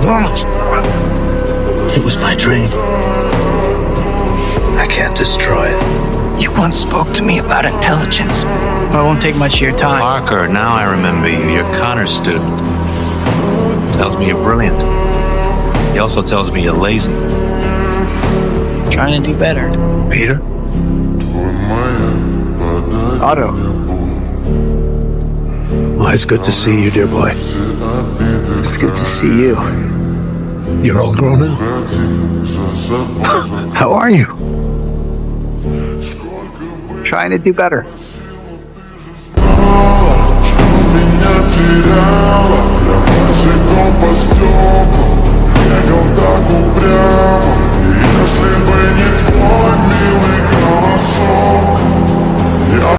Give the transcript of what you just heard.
It was my dream. I can't destroy it. You once spoke to me about intelligence. I won't take much of your time. Parker, now I remember you. You're Connor's student. Tells me you're brilliant. He also tells me you're lazy. Trying to do better. Peter? Otto. Well, it's good to see you, dear boy. It's good to see you. You're all grown up. How are you? Trying to do better.